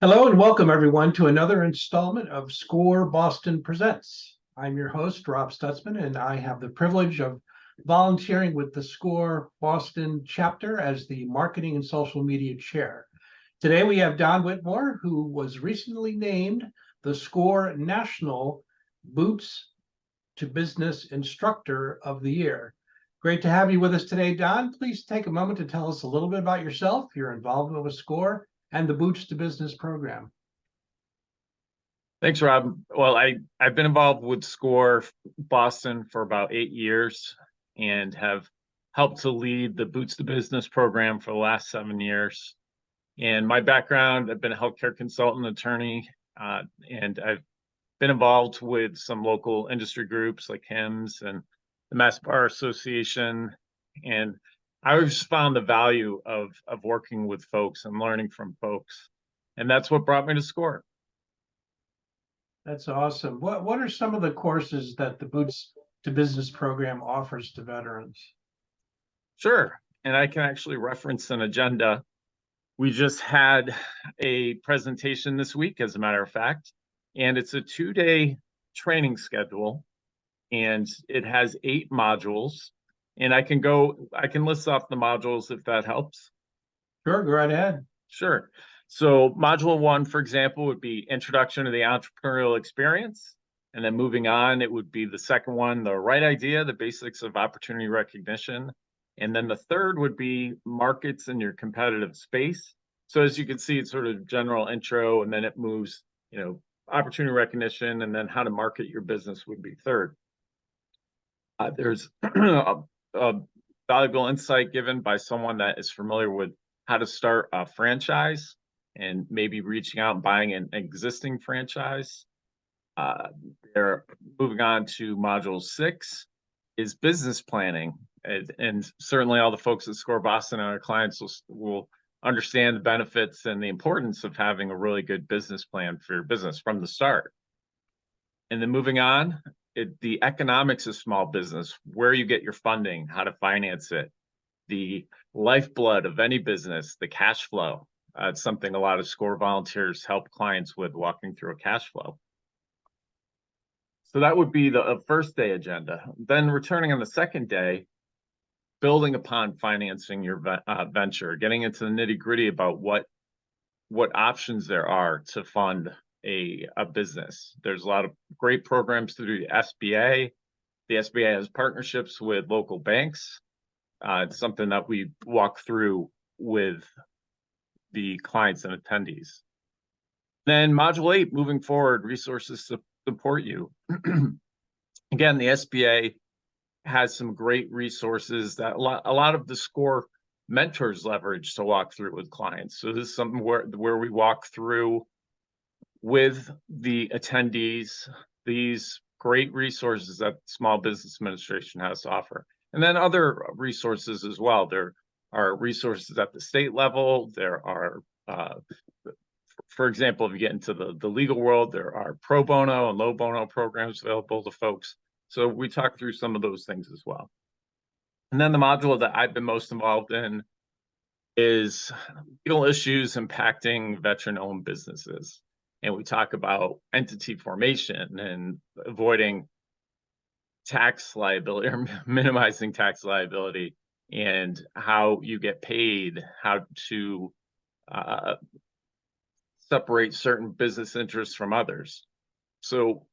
Hello and welcome everyone to another installment of SCORE Boston Presents. I'm your host, Rob Stutzman, and I have the privilege of volunteering with the SCORE Boston chapter as the Marketing and Social Media Chair. Today we have Don Whitmore, who was recently named the SCORE National Boots to Business Instructor of the Year. Great to have you with us today, Don. Please take a moment to tell us a little bit about yourself, your involvement with SCORE, and the Boots to Business program. Thanks, Rob. Well, I've been involved with SCORE Boston for about 8 years and have helped to lead the Boots to Business program for the last 7 years. And my background, I've been a healthcare consultant, attorney, and I've been involved with some local industry groups like HIMSS and the Mass Bar Association. And I always found the value of working with folks and learning from folks. And that's what brought me to SCORE. That's awesome. What are some of the courses that the Boots to Business program offers to veterans? Sure. And I can actually reference an agenda. We just had a presentation this week, as a matter of fact, and it's a 2-day training schedule, and it has 8 modules. And I can list off the modules if that helps. Sure, go right ahead. Sure. So module 1, for example, would be Introduction to the Entrepreneurial Experience. And then moving on, it would be the second one, The Right Idea, the Basics of Opportunity Recognition. And then the third would be Markets in Your Competitive Space. So as you can see, it's sort of general intro, and then it moves, opportunity recognition, and then how to market your business would be third. There's a valuable insight given by someone that is familiar with how to start a franchise and maybe reaching out and buying an existing franchise. They're moving on to module 6 is business planning. And certainly all the folks at SCORE Boston and our clients will understand the benefits and the importance of having a really good business plan for your business from the start. And then moving on, the economics of small business, where you get your funding, how to finance it, the lifeblood of any business, the cash flow. It's something a lot of SCORE volunteers help clients with, walking through a cash flow. So that would be the first day agenda. Then returning on the second day, building upon financing your venture, getting into the nitty-gritty about what options there are to fund a business. There's a lot of great programs through the SBA. The SBA has partnerships with local banks. It's something that we walk through with the clients and attendees. Then module 8, moving forward, resources to support you. Again, the SBA has some great resources that a lot of the SCORE mentors leverage to walk through with clients. So this is something where we walk through with the attendees these great resources that Small Business Administration has to offer. And then other resources as well. There are resources at the state level. There are, for example, if you get into the legal world, there are pro bono and low bono programs available to folks. So we talk through some of those things as well. And then the module that I've been most involved in is legal issues impacting veteran-owned businesses. And we talk about entity formation and avoiding tax liability or minimizing tax liability, and how you get paid, how to separate certain business interests from others. So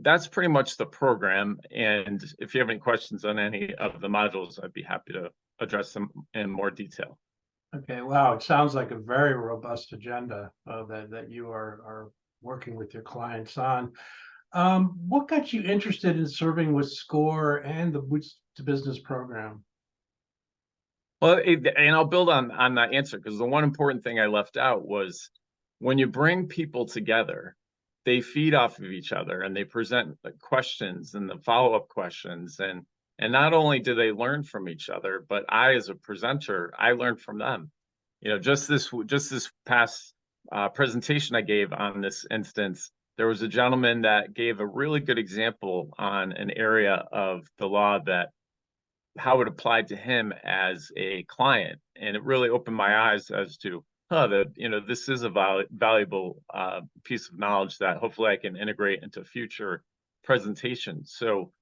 that's pretty much the program. And if you have any questions on any of the modules, I'd be happy to address them in more detail. Okay, wow, it sounds like a very robust agenda that you are working with your clients on. What got you interested in serving with SCORE and the Boots to Business program? Well, and I'll build on that answer, because the one important thing I left out was when you bring people together, they feed off of each other and they present the questions and the follow-up questions. And not only do they learn from each other, but I, as a presenter, I learned from them. Just this past presentation I gave on this instance, there was a gentleman that gave a really good example on an area of the law that how it applied to him as a client. And it really opened my eyes as to that, this is a valuable piece of knowledge that hopefully I can integrate into future presentations. So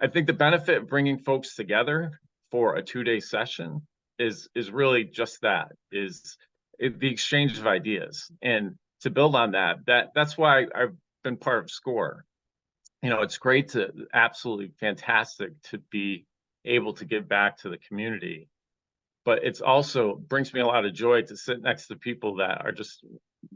I think the benefit of bringing folks together for a 2-day session is really just that, the exchange of ideas. And to build on that's why I've been part of SCORE. It's great absolutely fantastic to be able to give back to the community, but it's also brings me a lot of joy to sit next to people that are just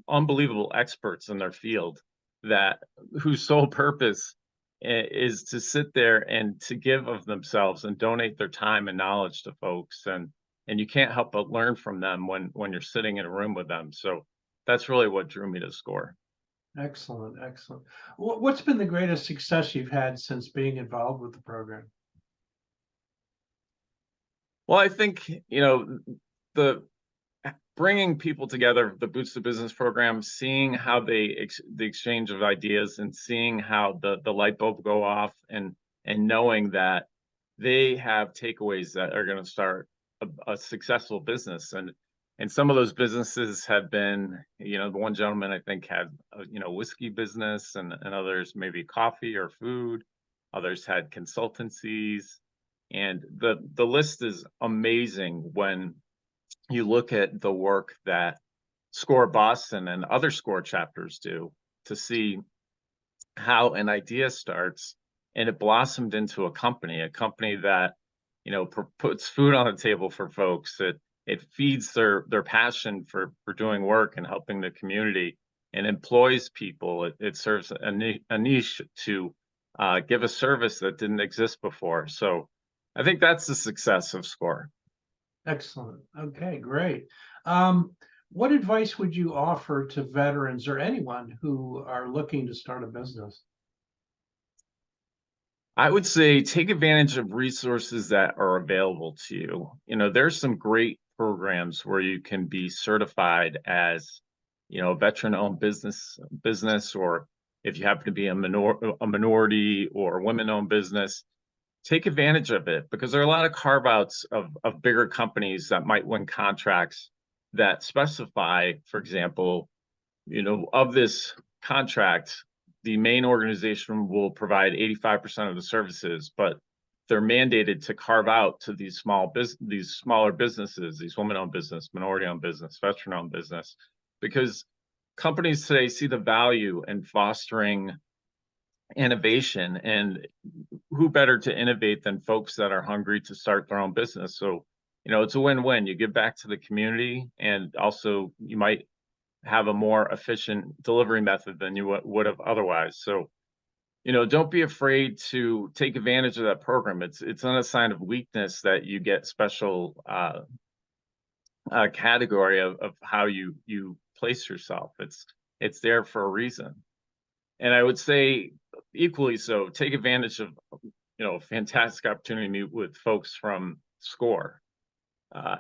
unbelievable experts in their field, that whose sole purpose is to sit there and to give of themselves and donate their time and knowledge to folks, and you can't help but learn from them when you're sitting in a room with them. So that's really what drew me to SCORE. Excellent, excellent. What's been the greatest success you've had since being involved with the program? Well, I think, the bringing people together, the Boots to Business program, seeing how the exchange of ideas, and seeing how the light bulb go off, and knowing that they have takeaways that are going to start a successful business. And some of those businesses have been, the one gentleman I think had a whiskey business, and others maybe coffee or food. Others had consultancies, and the list is amazing when you look at the work that SCORE Boston and other SCORE chapters do, to see how an idea starts and it blossomed into a company that, puts food on the table for folks. It feeds their passion for doing work and helping the community, and employs people. It serves a niche to give a service that didn't exist before. So I think that's the success of SCORE. Excellent. Okay, great. What advice would you offer to veterans or anyone who are looking to start a business? I would say take advantage of resources that are available to you. There's some great programs where you can be certified as, a veteran-owned business, or if you happen to be a minority or women-owned business, take advantage of it, because there are a lot of carve-outs of bigger companies that might win contracts that specify, for example, of this contract, the main organization will provide 85% of the services, but they're mandated to carve out to these smaller businesses, these women-owned business, minority-owned business, veteran-owned business, because companies today see the value in fostering innovation, and who better to innovate than folks that are hungry to start their own business. So, it's a win-win. You give back to the community, and also you might have a more efficient delivery method than you would have otherwise. So, don't be afraid to take advantage of that program. It's not a sign of weakness that you get special category of how you place yourself. It's there for a reason. And I would say equally so, take advantage of, a fantastic opportunity to meet with folks from SCORE,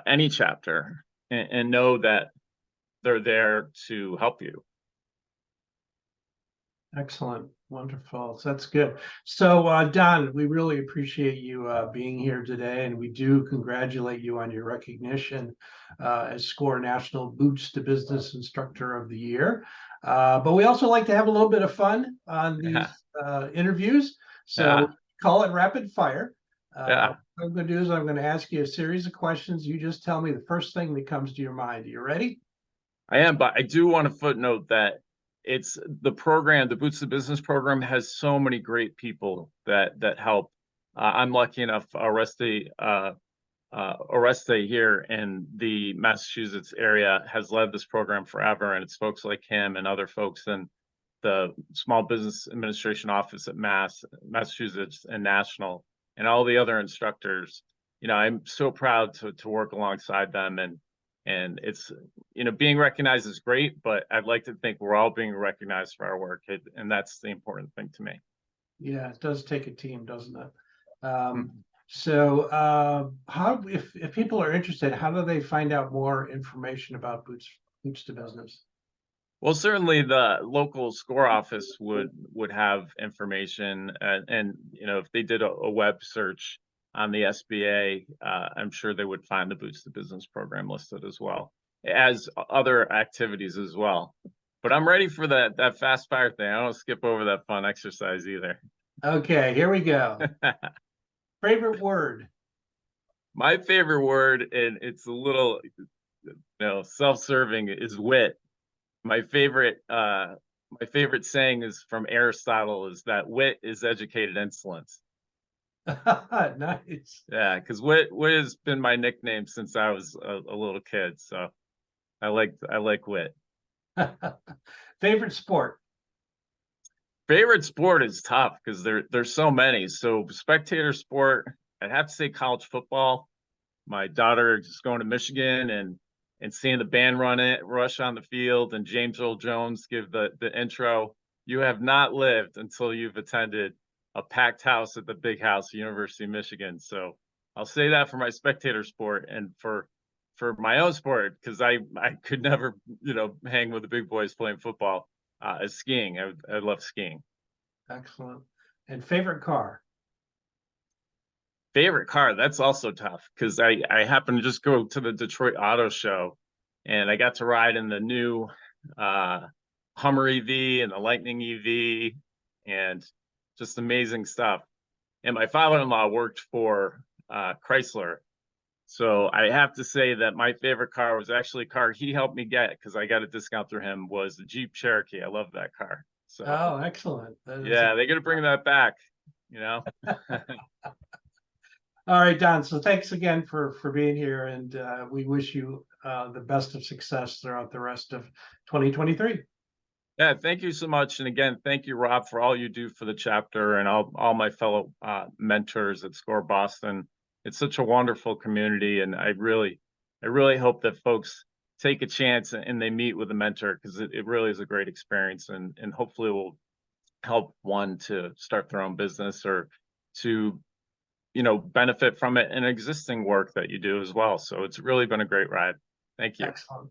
any chapter, and know that they're there to help you. Excellent. Wonderful. So that's good. So, Don, we really appreciate you being here today, and we do congratulate you on your recognition as SCORE National Boots to Business Instructor of the Year. But we also like to have a little bit of fun on these interviews. So call it rapid fire. Yeah. What I'm going to do is I'm going to ask you a series of questions. You just tell me the first thing that comes to your mind. Are you ready? I am, but I do want to footnote that it's the program, the Boots to Business program, has so many great people that help. I'm lucky enough, Oreste here in the Massachusetts area has led this program forever, and it's folks like him and other folks in the Small Business Administration office at Massachusetts and National, and all the other instructors. I'm so proud to work alongside them, and it's, being recognized is great, but I'd like to think we're all being recognized for our work, and that's the important thing to me. Yeah, it does take a team, doesn't it? Mhm. So, how if people are interested, how do they find out more information about Boots to Business? Well, certainly the local SCORE office would have information, and if they did a web search on the SBA, I'm sure they would find the Boots to Business program listed as well. as other activities as well. But I'm ready for that fast fire thing. I don't skip over that fun exercise either. Okay, here we go. Favorite word? My favorite word, and it's a little, self-serving, is wit. My favorite saying is from Aristotle, is that wit is educated insolence. Nice. Yeah, because wit has been my nickname since I was a little kid. So I like wit. Favorite sport? Favorite sport is tough because there's so many. So spectator sport, I'd have to say college football. My daughter is going to Michigan and seeing the band rush on the field and James Earl Jones give the intro. You have not lived until you've attended a packed house at the Big House, University of Michigan. So I'll say that for my spectator sport, and for my own sport, because I could never hang with the big boys playing football. Is skiing. I love skiing. Excellent. And favorite car? Favorite car, that's also tough because I happened to just go to the Detroit Auto Show, and I got to ride in the new Hummer EV and the Lightning EV, and just amazing stuff. And my father-in-law worked for Chrysler, so I have to say that my favorite car was actually a car he helped me get because I got a discount through him, was the Jeep Cherokee. I love that car. So Oh, excellent. yeah, they're gonna bring that back, you know. All right, Don. So thanks again for being here, and we wish you the best of success throughout the rest of 2023. Yeah, thank you so much. And again, thank you, Rob, for all you do for the chapter and all my fellow mentors at SCORE Boston. It's such a wonderful community, and I really hope that folks take a chance and they meet with a mentor, because it really is a great experience, and hopefully will help one to start their own business or to benefit from it in existing work that you do as well. So it's really been a great ride. Thank you. Excellent.